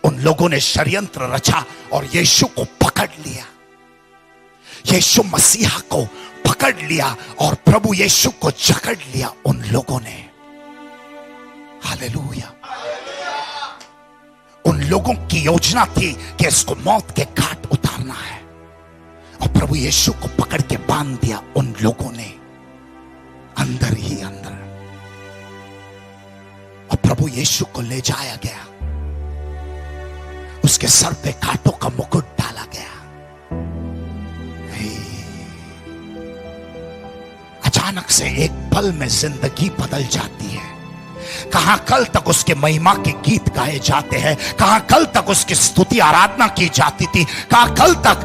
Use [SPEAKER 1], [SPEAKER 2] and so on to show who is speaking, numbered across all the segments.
[SPEAKER 1] उन लोगों ने षड्यंत्र रचा और यीशु को पकड़ लिया, यीशु मसीहा को पकड़ लिया और प्रभु यीशु को जकड़ लिया उन लोगों ने। हालेलुया। उन लोगों की योजना थी कि इसको मौत के घाट उतारना है और प्रभु यीशु को पकड़ के बांध दिया उन लोगों ने अंदर ही अंदर, और प्रभु यीशु को ले जाया गया, उसके सर पे कांटों का मुकुट डाला गया। अचानक से एक पल में जिंदगी बदल जाती है। कहां कल तक उसके महिमा के गीत गाए जाते हैं, कहां कल तक उसकी स्तुति आराधना की जाती थी, कहां कल तक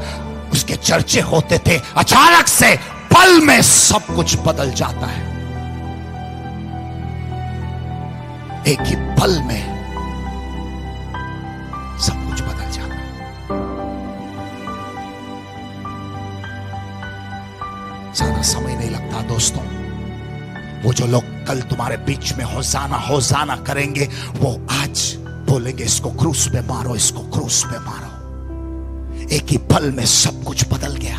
[SPEAKER 1] उसके चर्चे होते थे, अचानक से पल में सब कुछ बदल जाता है। एक ही पल में सब कुछ बदल जाता है। ज्यादा समय नहीं लगता दोस्तों। वो जो लोग कल तुम्हारे बीच में होसाना होसाना करेंगे, वो आज बोलेंगे इसको क्रूस पे मारो, इसको क्रूस पे मारो। एक ही पल में सब कुछ बदल गया।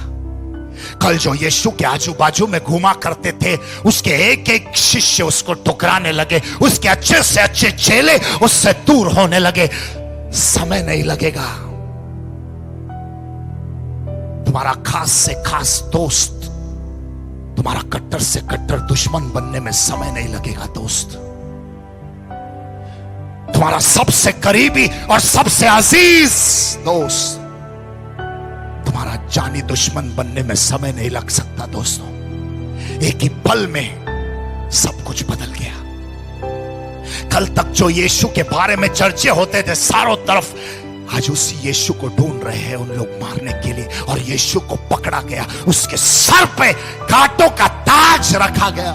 [SPEAKER 1] कल जो यीशु के आजू बाजू में घुमा करते थे, उसके एक एक शिष्य उसको ठुकराने लगे, उसके अच्छे से अच्छे चेले उससे दूर होने लगे। समय नहीं लगेगा। तुम्हारा खास से खास दोस्त तुम्हारा कट्टर से कट्टर दुश्मन बनने में समय नहीं लगेगा दोस्त। तुम्हारा सबसे करीबी और सबसे अजीज दोस्त तुम्हारा जानी दुश्मन बनने में समय नहीं लग सकता दोस्तों। एक ही पल में सब कुछ बदल गया। कल तक जो यीशु के बारे में चर्चे होते थे चारों तरफ, आज उसी यीशु को ढूंढ रहे हैं उन लोग मारने के लिए, और यीशु को पकड़ा गया। उसके सर पे कांटों का ताज रखा गया।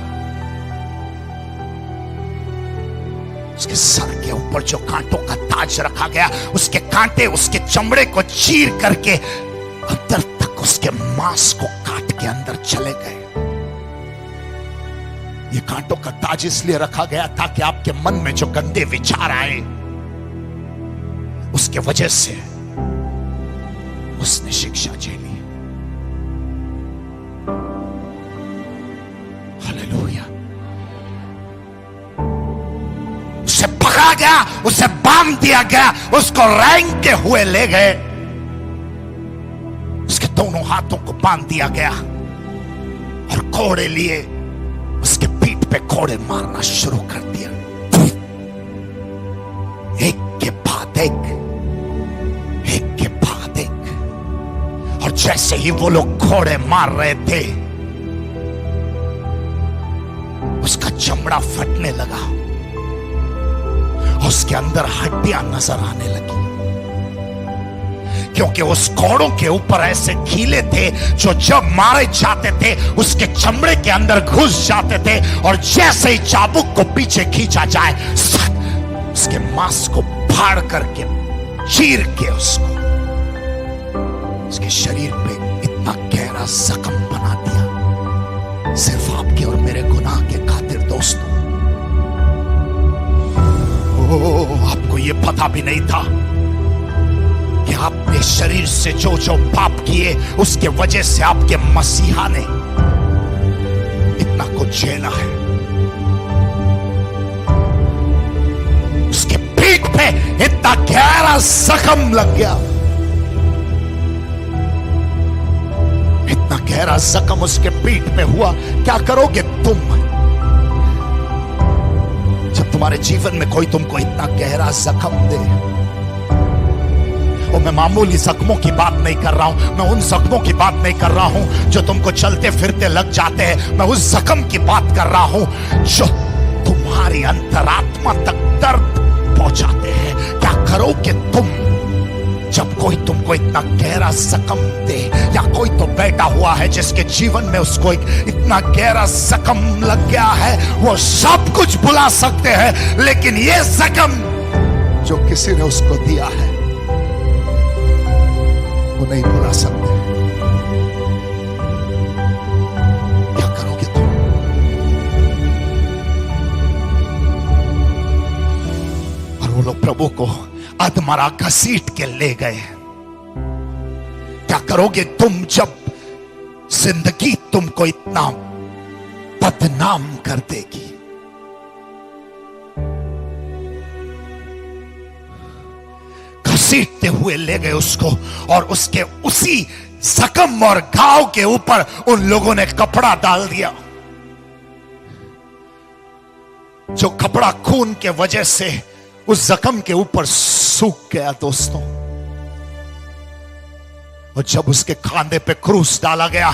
[SPEAKER 1] उसके सर के ऊपर जो कांटों का ताज रखा गया, उसके कांटे उसके चमड़े को चीर करके अंदर तक उसके मांस को काट के अंदर चले गए। ये कांटों का ताज इसलिए रखा गया ताकि आपके मन में जो गंदे विचार आए, उसके वजह से उसने शिक्षा झेली। हालेलुया। उसे पकड़ा गया, उसे बांध दिया गया, उसको रेंगते हुए ले गए। उसके दोनों हाथों को बांध दिया गया और कोड़े लिए उसके पीठ पे कोड़े मारना शुरू कर दिया। एक के बाद एक, एक के बाद एक। और जैसे ही वो लोग कोड़े मार रहे थे, उसका चमड़ा फटने लगा, उसके अंदर हड्डियां नजर आने लगी, क्योंकि उस कोड़ों के ऊपर ऐसे कीले थे जो जब मारे जाते थे उसके चमड़े के अंदर घुस जाते थे, और जैसे ही चाबुक को पीछे खींचा जाए, उसके मांस को फाड़ करके चीर के उसके शरीर पे इतना गहरा जख्म बना दिया, सिर्फ आपके और मेरे गुनाह के खातिर दोस्तों। आपको ये पता भी नहीं था कि आपने शरीर से जो जो पाप किए, उसके वजह से आपके मसीहा ने इतना कुछ झेला है। उसके पीठ पे इतना गहरा जख्म लग गया, इतना गहरा जख्म उसके पीठ पे हुआ। क्या करोगे तुम जब तुम्हारे जीवन में कोई तुमको इतना गहरा जख्म दे? और मैं मामूली जख्मों की बात नहीं कर रहा हूं, मैं उन जख्मों की बात नहीं कर रहा हूं जो तुमको चलते फिरते लग जाते हैं। मैं उस जख्म की बात कर रहा हूं जो तुम्हारी अंतरात्मा तक दर्द पहुंचाते हैं। क्या करोगे तुम जब कोई तुमको इतना गहरा जख्म दे? या कोई तो बैठा हुआ है जिसके जीवन में उसको इतना गहरा जख्म लग गया है, वो सब कुछ भुला सकते हैं, लेकिन ये जख्म जो किसी ने उसको दिया है वो नहीं भुला सकते। क्या करोगे तुम? और वो लोग प्रभु को अधमरा घसीट के ले गए। क्या करोगे तुम जब जिंदगी तुमको इतना बदनाम कर देगी? घसीटते हुए ले गए उसको, और उसके उसी जख्म और घाव के ऊपर उन लोगों ने कपड़ा डाल दिया, जो कपड़ा खून के वजह से उस जख्म के ऊपर सूख गया दोस्तों। और जब उसके खांधे पे क्रूस डाला गया,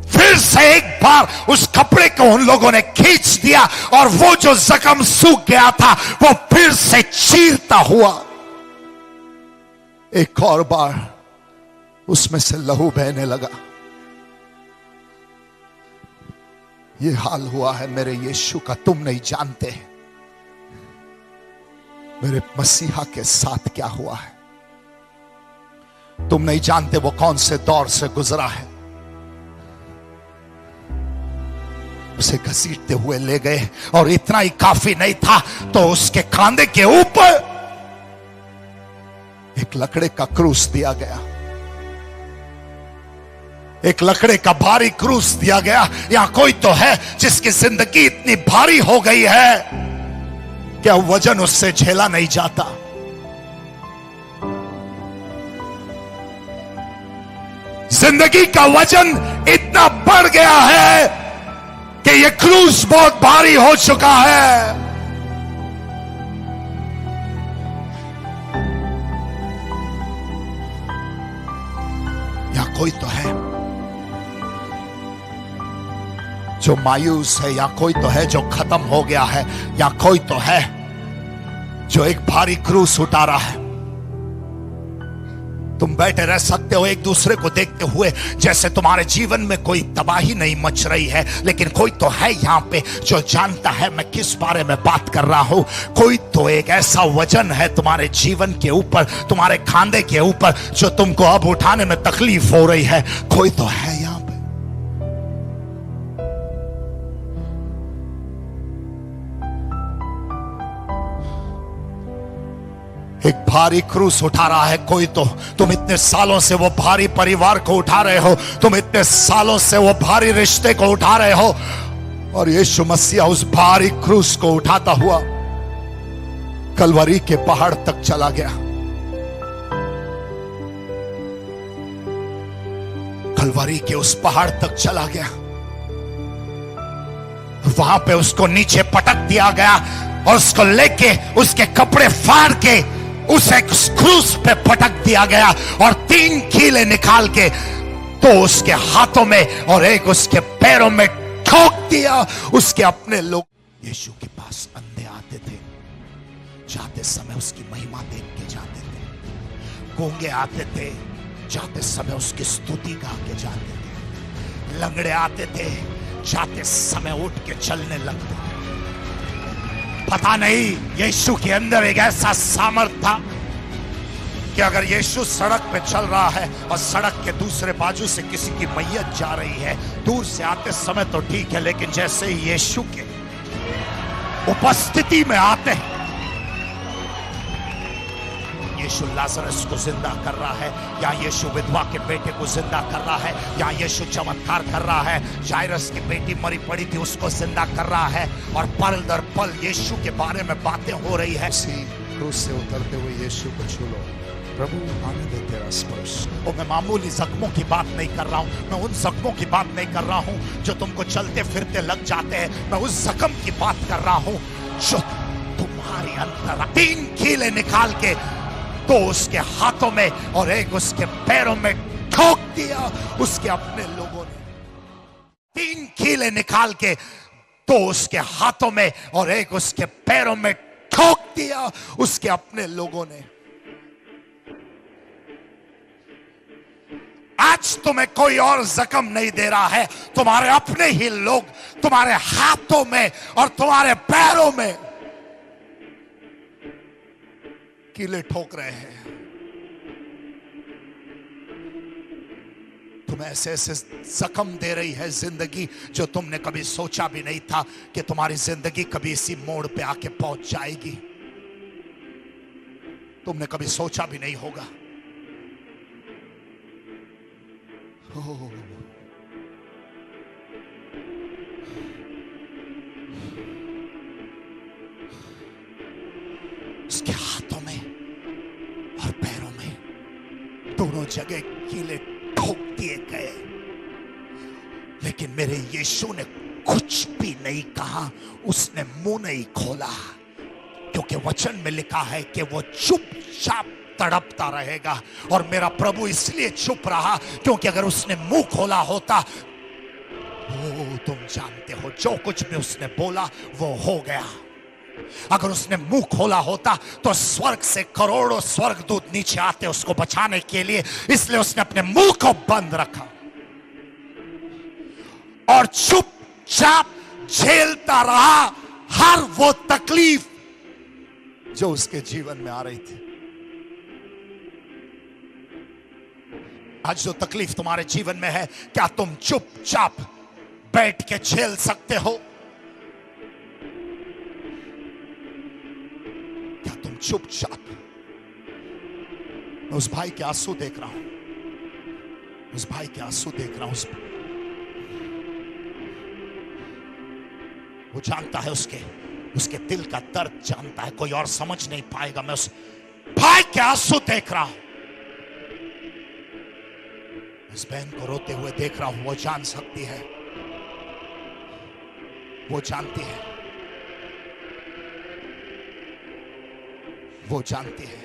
[SPEAKER 1] फिर से एक बार उस कपड़े को उन लोगों ने खींच दिया, और वो जो जख्म सूख गया था वो फिर से चीरता हुआ एक और बार उसमें से लहू बहने लगा। ये हाल हुआ है मेरे यीशु का, तुम नहीं जानते मेरे मसीहा के साथ क्या हुआ है। तुम नहीं जानते वो कौन से दौर से गुजरा है। उसे घसीटते हुए ले गए, और इतना ही काफी नहीं था तो उसके खांधे के ऊपर एक लकड़े का क्रूस दिया गया, एक लकड़े का भारी क्रूस दिया गया। यहां कोई तो है जिसकी जिंदगी इतनी भारी हो गई है क्या वजन उससे झेला नहीं जाता। जिंदगी का वजन इतना बढ़ गया है कि यह क्रूस बहुत भारी हो चुका है। या कोई तो है जो मायूस है, या कोई तो है जो खत्म हो गया है, या कोई तो है जो एक भारी क्रूस उठा रहा है। तुम बैठे रह सकते हो एक दूसरे को देखते हुए जैसे तुम्हारे जीवन में कोई तबाही नहीं मच रही है, लेकिन कोई तो है यहां पे जो जानता है मैं किस बारे में बात कर रहा हूं। कोई तो एक ऐसा वजन है तुम्हारे जीवन के ऊपर, तुम्हारे खांधे के ऊपर, जो तुमको अब उठाने में तकलीफ हो रही है। कोई तो है यहां पे। एक भारी क्रूस उठा रहा है कोई तो। तुम इतने सालों से वो भारी परिवार को उठा रहे हो, तुम इतने सालों से वो भारी रिश्ते को उठा रहे हो, और यीशु मसीह उस भारी क्रूस को उठाता हुआ कलवरी के पहाड़ तक चला गया। कलवरी के उस पहाड़ तक चला गया, वहां पे उसको नीचे पटक दिया गया, और उसको लेके उसके कपड़े फाड़ के उसे क्रूस पे पटक दिया गया, और 3 कीले निकाल के तो उसके हाथों में और एक उसके पैरों में ठोक दिया। उसके अपने लोग यीशु के पास अंधे आते थे, जाते समय उसकी महिमा देख के जाते थे। गूंगे आते थे, जाते समय उसकी स्तुति गा के जाते थे। लंगड़े आते थे, जाते समय उठ के चलने लगते थे। पता नहीं यीशु के अंदर एक ऐसा सामर्थ्य था कि अगर यीशु सड़क पे चल रहा है और सड़क के दूसरे बाजू से किसी की मैयत जा रही है, दूर से आते समय तो ठीक है, लेकिन जैसे ही यीशु के उपस्थिति में आते हैं, यीशु लाजरस को जिंदा कर रहा है, या यीशु विधवा के बेटे को जिंदा कर रहा है, या यीशु चमत्कार कर रहा है। जायरस की बेटी मरी पड़ी थी, उसको जिंदा कर रहा है, और पल दर पल यीशु के बारे में बातें हो रही है। उसी क्रूस से उतरते हुए यीशु को छू लो, प्रभु आने दे तेरा स्पर्श। और मैं मामूली जख्मों की बात नहीं कर रहा हूं, मैं उन जख्मों की बात नहीं कर रहा हूं जो तुमको चलते फिरते लग जाते हैं। मैं उस जख्म की बात कर रहा हूं जो तुम्हारे अंदर 3 कीले निकाल के तो उसके हाथों में और एक उसके पैरों में ठोक दिया। उसके अपने लोगों ने 3 कीले निकाल के तो उसके हाथों में और एक उसके पैरों में ठोक दिया। उसके अपने लोगों ने। आज तुम्हें कोई और जख्म नहीं दे रहा है, तुम्हारे अपने ही लोग तुम्हारे हाथों में और तुम्हारे पैरों में कीले ठोक रहे हैं। तुम्हें ऐसे ऐसे जख्म दे रही है जिंदगी जो तुमने कभी सोचा भी नहीं था कि तुम्हारी जिंदगी कभी इसी मोड़ पे आके पहुंच जाएगी। तुमने कभी सोचा भी नहीं होगा। उसके हाथों में और पैरों में दोनों जगह कीले ठोक दिए गए, लेकिन मेरे यीशु ने कुछ भी नहीं कहा, उसने मुंह नहीं खोला, क्योंकि वचन में लिखा है कि वो चुपचाप तड़पता रहेगा। और मेरा प्रभु इसलिए चुप रहा क्योंकि अगर उसने मुंह खोला होता, वो तुम जानते हो जो कुछ भी उसने बोला वो हो गया। अगर उसने मुंह खोला होता तो स्वर्ग से करोड़ों स्वर्गदूत नीचे आते उसको बचाने के लिए, इसलिए उसने अपने मुंह को बंद रखा और चुपचाप झेलता रहा हर वो तकलीफ जो उसके जीवन में आ रही थी। आज जो तकलीफ तुम्हारे जीवन में है, क्या तुम चुपचाप बैठ के झेल सकते हो? क्या तुम चुपचाप? मैं उस भाई के आंसू देख रहा हूं, उस भाई के आंसू देख रहा हूं। वो जानता है, उसके दिल का दर्द जानता है, कोई और समझ नहीं पाएगा। मैं उस भाई के आंसू देख रहा हूं, इस बहन को रोते हुए देख रहा हूं। वो जान सकती है, वो जानती है, वो जानती है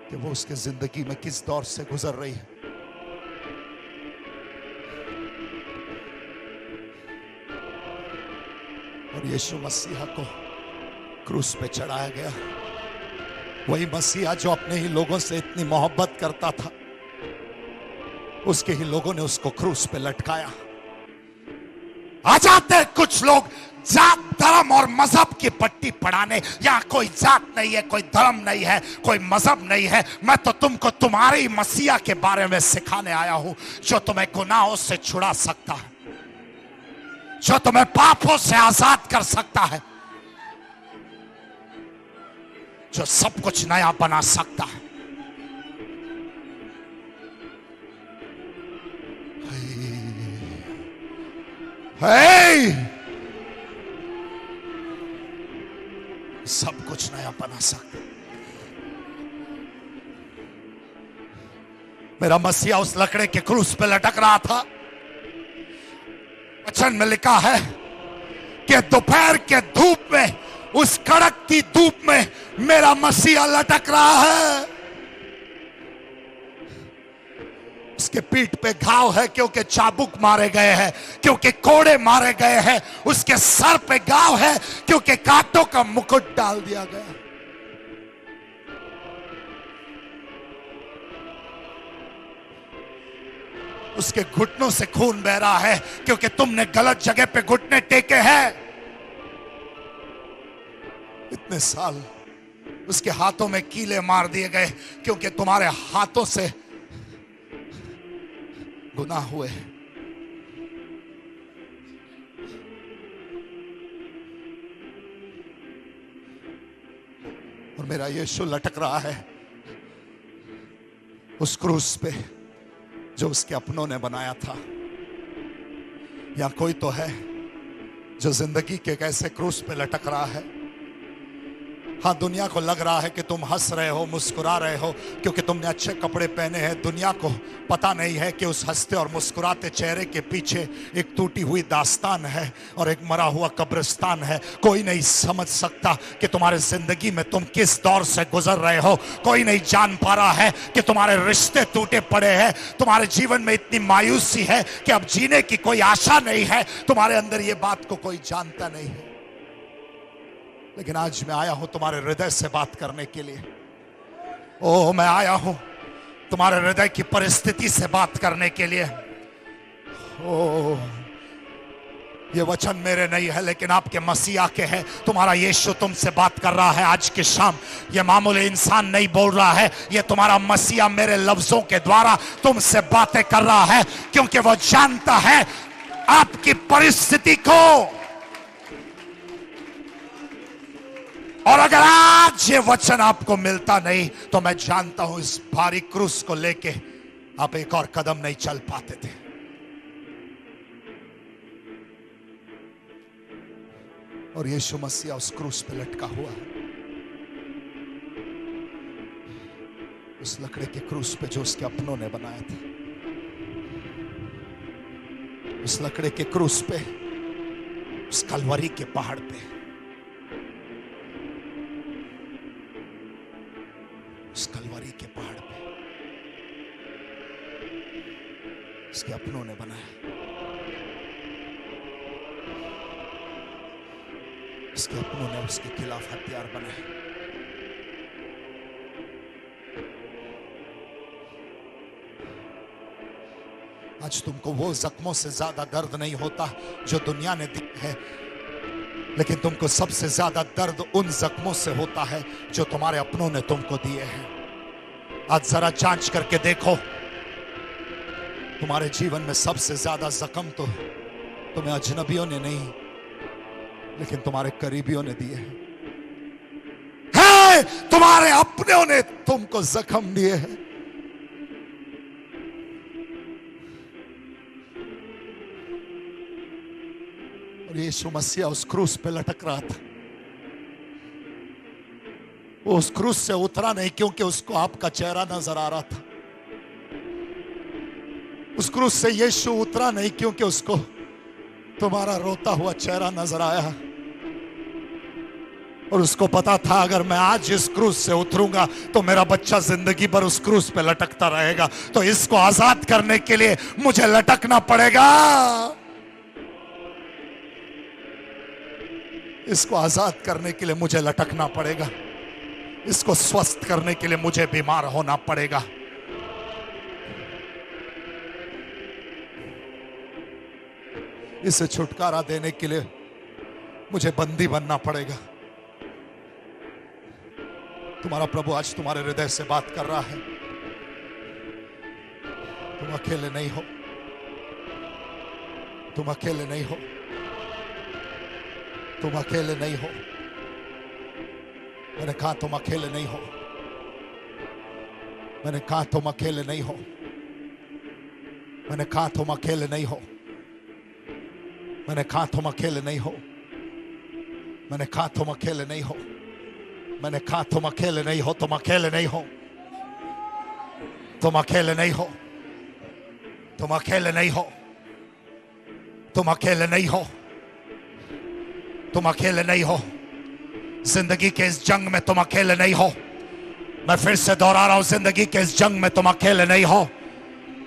[SPEAKER 1] कि वो उसके जिंदगी में किस दौर से गुजर रही है। और यीशु मसीहा को क्रूस पे चढ़ाया गया, वही मसीहा जो अपने ही लोगों से इतनी मोहब्बत करता था, उसके ही लोगों ने उसको क्रूस पे लटकाया। आ जाते हैं कुछ लोग जात धर्म और मजहब की पट्टी पढ़ाने। यहां कोई जात नहीं है, कोई धर्म नहीं है, कोई मजहब नहीं है। मैं तो तुमको तुम्हारे ही मसीहा के बारे में सिखाने आया हूं, जो तुम्हें गुनाहों से छुड़ा सकता है, जो तुम्हें पापों से आजाद कर सकता है, जो सब कुछ नया बना सकता है। सब कुछ नया बना सकता है। मेरा मसीहा उस लकड़े के क्रूस पे लटक रहा था। वचन में लिखा है कि दोपहर के धूप में, उस कड़कती धूप में मेरा मसीहा लटक रहा है। उसके पीठ पे घाव है क्योंकि चाबुक मारे गए हैं, क्योंकि कोड़े मारे गए हैं। उसके सर पे घाव है क्योंकि कांटों का मुकुट डाल दिया गया। उसके घुटनों से खून बह रहा है क्योंकि तुमने गलत जगह पे घुटने टेके हैं। इतने साल उसके हाथों में कीले मार दिए गए क्योंकि तुम्हारे हाथों से गुनाह हुए। और मेरा यीशु लटक रहा है उस क्रूस पे जो उसके अपनों ने बनाया था। या कोई तो है जो जिंदगी के एक ऐसे क्रूस पे लटक रहा है। हाँ, दुनिया को लग रहा है कि तुम हंस रहे हो, मुस्कुरा रहे हो क्योंकि तुमने अच्छे कपड़े पहने हैं। दुनिया को पता नहीं है कि उस हंसते और मुस्कुराते चेहरे के पीछे एक टूटी हुई दास्तान है और एक मरा हुआ कब्रिस्तान है। कोई नहीं समझ सकता कि तुम्हारे जिंदगी में तुम किस दौर से गुजर रहे हो। कोई नहीं जान पा रहा है कि तुम्हारे रिश्ते टूटे पड़े हैं, तुम्हारे जीवन में इतनी मायूसी है कि अब जीने की कोई आशा नहीं है। तुम्हारे अंदर ये बात को कोई जानता नहीं है। लेकिन आज मैं आया हूं तुम्हारे हृदय से बात करने के लिए। ओह, मैं आया हूं तुम्हारे हृदय की परिस्थिति से बात करने के लिए। ओह, ये वचन मेरे नहीं है लेकिन आपके मसीहा के है। तुम्हारा यीशु तुमसे बात कर रहा है आज की शाम। ये मामूली इंसान नहीं बोल रहा है, ये तुम्हारा मसीहा मेरे लफ्जों के द्वारा तुमसे बातें कर रहा है, क्योंकि वो जानता है आपकी परिस्थिति को और और अगर आज ये वचन आपको मिलता नहीं तो मैं जानता हूं इस भारी क्रूस को लेके आप एक और कदम नहीं चल पाते थे। और यीशु मसीह उस क्रूस पे लटका हुआ है, उस लकड़े के क्रूस पे जो उसके अपनों ने बनाया था, उस लकड़े के क्रूस पे, उस कलवरी के पहाड़ पे, उस कलवरी के पहाड़ पे उसके अपनों ने बनाया, उसके अपनों ने उसके खिलाफ हथियार बनाए। आज तुमको वो जख्मों से ज्यादा दर्द नहीं होता जो दुनिया ने दिया है, लेकिन तुमको सबसे ज्यादा दर्द उन जख्मों से होता है जो तुम्हारे अपनों ने तुमको दिए हैं। आज जरा जांच करके देखो, तुम्हारे जीवन में सबसे ज्यादा जख्म तो तुम्हें अजनबियों ने नहीं, लेकिन तुम्हारे करीबियों ने दिए हैं। तुम्हारे अपनों ने तुमको जख्म दिए हैं। और यीशु मसीह उस क्रूस पे लटक रहा था। वो उस क्रूस से उतरा नहीं क्योंकि उसको आपका चेहरा नजर आ रहा था। उस क्रूस से यीशु उतरा नहीं क्योंकि उसको तुम्हारा रोता हुआ चेहरा नजर आया। और उसको पता था अगर मैं आज इस क्रूस से उतरूंगा तो मेरा बच्चा जिंदगी भर उस क्रूस पे लटकता रहेगा, तो इसको आजाद करने के लिए मुझे लटकना पड़ेगा। इसको आजाद करने के लिए मुझे लटकना पड़ेगा। इसको स्वस्थ करने के लिए मुझे बीमार होना पड़ेगा। इसे छुटकारा देने के लिए मुझे बंदी बनना पड़ेगा। तुम्हारा प्रभु आज तुम्हारे हृदय से बात कर रहा है। तुम अकेले नहीं हो, तुम अकेले नहीं हो, तुम अकेले नहीं हो। मैंने कहा तुम अकेले नहीं हो, मैंने कहा तुम अकेले नहीं हो, मैंने कहा तुम अकेले नहीं हो, मैंने कहा तुम अकेले नहीं हो, मैंने कहा तुम अकेले नहीं हो, मैंने कहा तुम अकेले नहीं हो, तुम अकेले नहीं हो, तुम अकेले नहीं हो, तुम अकेले नहीं हो, तुम अकेले नहीं हो, तुम अकेले नहीं हो। जिंदगी के इस जंग में तुम अकेले नहीं हो। मैं फिर से दोहरा रहा हूं, जिंदगी के इस जंग में तुम अकेले नहीं हो,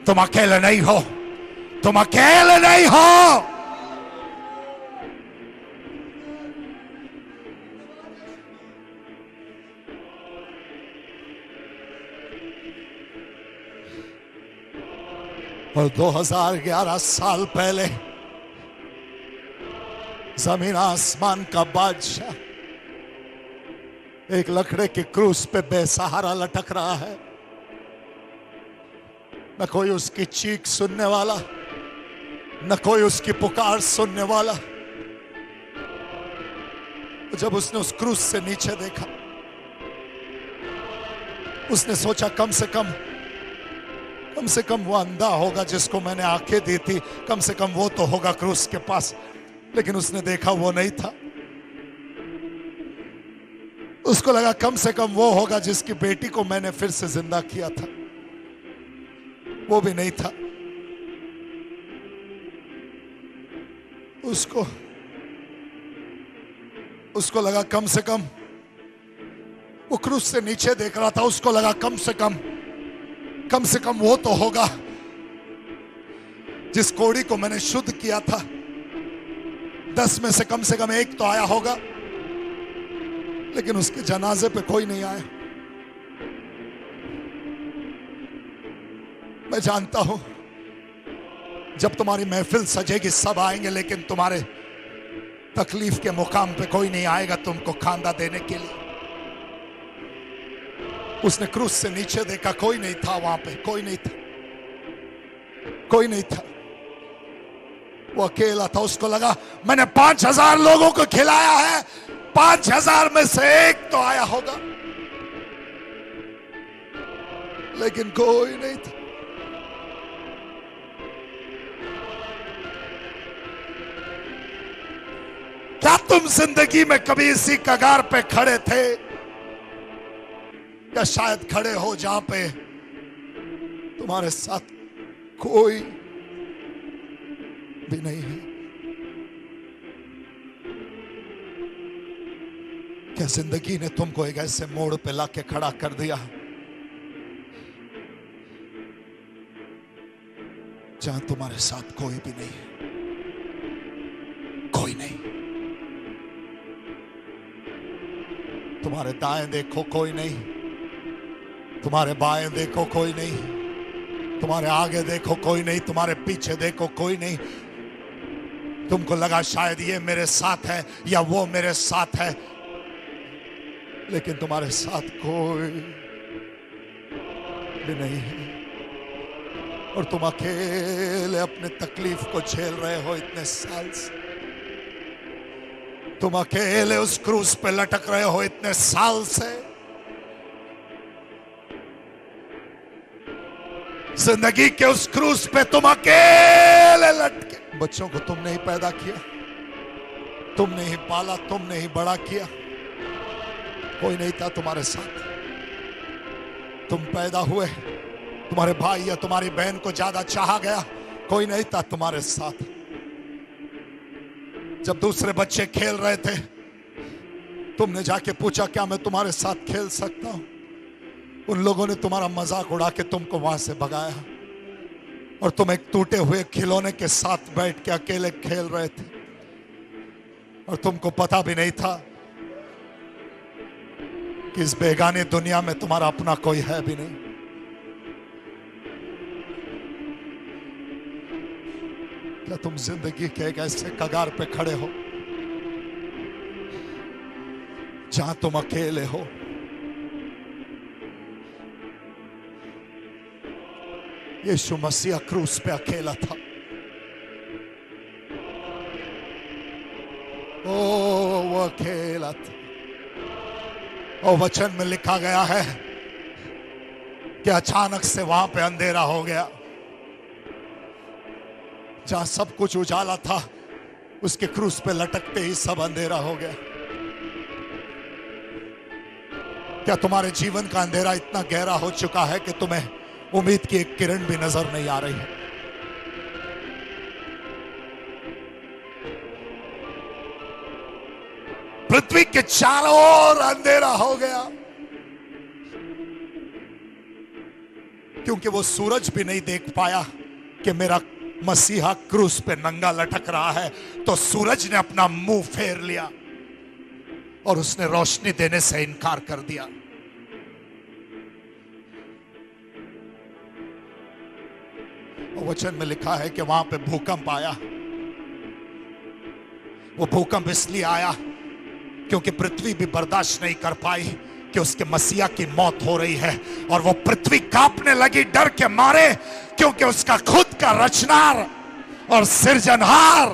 [SPEAKER 1] तुम अकेले नहीं हो, तुम अकेले नहीं हो। और 2011 साल पहले जमीन आसमान का बादशाह एक लकड़े के क्रूस पे बेसहारा लटक रहा है। न कोई उसकी चीख सुनने वाला, न कोई उसकी पुकार सुनने वाला। जब उसने उस क्रूस से नीचे देखा, उसने सोचा कम से कम वो अंधा होगा जिसको मैंने आंखें दी थी, कम से कम वो तो होगा क्रूस के पास। लेकिन उसने देखा वो नहीं था। उसको लगा कम से कम वो होगा जिसकी बेटी को मैंने फिर से जिंदा किया था, वो भी नहीं था। उसको लगा कम से कम, वो क्रूस से नीचे देख रहा था, उसको लगा कम से कम वो तो होगा जिस कोड़ी को मैंने शुद्ध किया था। 10 में से कम एक तो आया होगा, लेकिन उसके जनाजे पे कोई नहीं आया। मैं जानता हूं जब तुम्हारी महफिल सजेगी सब आएंगे, लेकिन तुम्हारे तकलीफ के मुकाम पे कोई नहीं आएगा तुमको खांदा देने के लिए। उसने क्रूस से नीचे देखा, कोई नहीं था वहां पे, कोई नहीं था, कोई नहीं था। वो अकेला था। उसको लगा मैंने 5000 लोगों को खिलाया है, 5,000 में से एक तो आया होगा, लेकिन कोई नहीं था। क्या तुम जिंदगी में कभी इसी कगार पे खड़े थे, या शायद खड़े हो जहां पे तुम्हारे साथ कोई भी नहीं है? क्या जिंदगी ने तुमको एक ऐसे मोड़ पे लाके खड़ा कर दिया जहां तुम्हारे साथ कोई भी नहीं है? कोई नहीं। तुम्हारे दाएं देखो कोई नहीं, तुम्हारे बाएं देखो कोई नहीं, तुम्हारे आगे देखो कोई नहीं, तुम्हारे पीछे देखो कोई नहीं। तुमको लगा शायद ये मेरे साथ है या वो मेरे साथ है, लेकिन तुम्हारे साथ कोई भी नहीं है। और तुम अकेले अपने तकलीफ को झेल रहे हो इतने साल से। तुम अकेले उस क्रूज पे लटक रहे हो इतने साल से। जिंदगी के उस क्रूज पे तुम अकेले लटके। बच्चों को तुमने ही पैदा किया, तुमने ही पाला, तुमने ही बड़ा किया। कोई नहीं था तुम्हारे साथ। तुम पैदा हुए, तुम्हारे भाई या तुम्हारी बहन को ज्यादा चाहा गया, कोई नहीं था तुम्हारे साथ। जब दूसरे बच्चे खेल रहे थे, तुमने जाके पूछा क्या मैं तुम्हारे साथ खेल सकता हूं? उन लोगों ने तुम्हारा मजाक उड़ा के तुमको वहां से भगाया, और तुम एक टूटे हुए खिलौने के साथ बैठ के अकेले खेल रहे थे, और तुमको पता भी नहीं था कि इस बेगानी दुनिया में तुम्हारा अपना कोई है भी नहीं। क्या तुम जिंदगी के एक ऐसे कगार पे खड़े हो जहां तुम अकेले हो? यीशु मसीह क्रूस पे अकेला था। ओ वो अकेला था। और वचन में लिखा गया है कि अचानक से वहां पे अंधेरा हो गया। जहां सब कुछ उजाला था, उसके क्रूस पे लटकते ही सब अंधेरा हो गया। क्या तुम्हारे जीवन का अंधेरा इतना गहरा हो चुका है कि तुम्हें उम्मीद की एक किरण भी नजर नहीं आ रही है? पृथ्वी के चारों ओर अंधेरा हो गया, क्योंकि वो सूरज भी नहीं देख पाया कि मेरा मसीहा क्रूस पे नंगा लटक रहा है। तो सूरज ने अपना मुंह फेर लिया और उसने रोशनी देने से इनकार कर दिया। और वचन में लिखा है कि वहां पे भूकंप आया। वो भूकंप इसलिए आया क्योंकि पृथ्वी भी बर्दाश्त नहीं कर पाई कि उसके मसीहा की मौत हो रही है, और वो पृथ्वी कांपने लगी डर के मारे, क्योंकि उसका खुद का रचनार और सृजनहार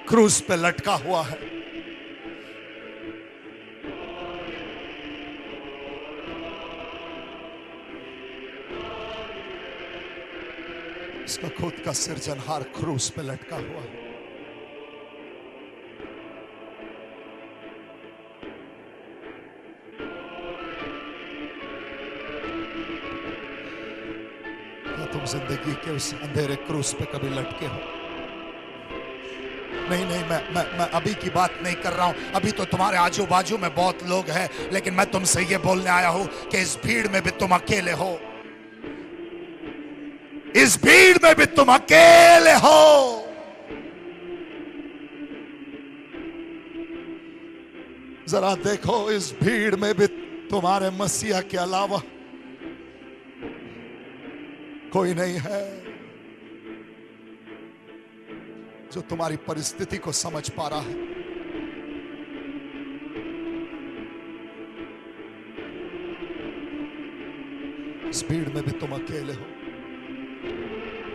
[SPEAKER 1] क्रूस पे लटका हुआ है। उसका खुद का सृजनहार क्रूस पे लटका हुआ है। तुम जिंदगी के उस अंधेरे क्रूस पे कभी लटके हो? नहीं, मैं अभी की बात नहीं कर रहा हूं। अभी तो तुम्हारे आजू बाजू में बहुत लोग हैं, लेकिन मैं तुमसे ये बोलने आया हूं कि इस भीड़ में भी तुम अकेले हो। इस भीड़ में भी तुम अकेले हो। जरा देखो, इस भीड़ में भी तुम्हारे मसीहा के अलावा कोई नहीं है जो तुम्हारी परिस्थिति को समझ पा रहा है। इस भीड़ में भी तुम अकेले हो।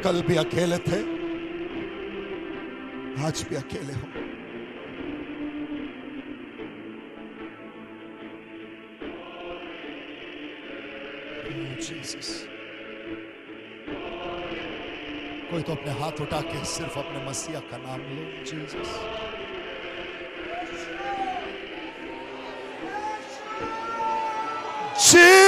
[SPEAKER 1] कल भी अकेले थे, आज भी अकेले हो। जीसस। कोई तो अपने हाथ उठा के सिर्फ अपने मसीहा का नाम लो। Jesus, Jesus.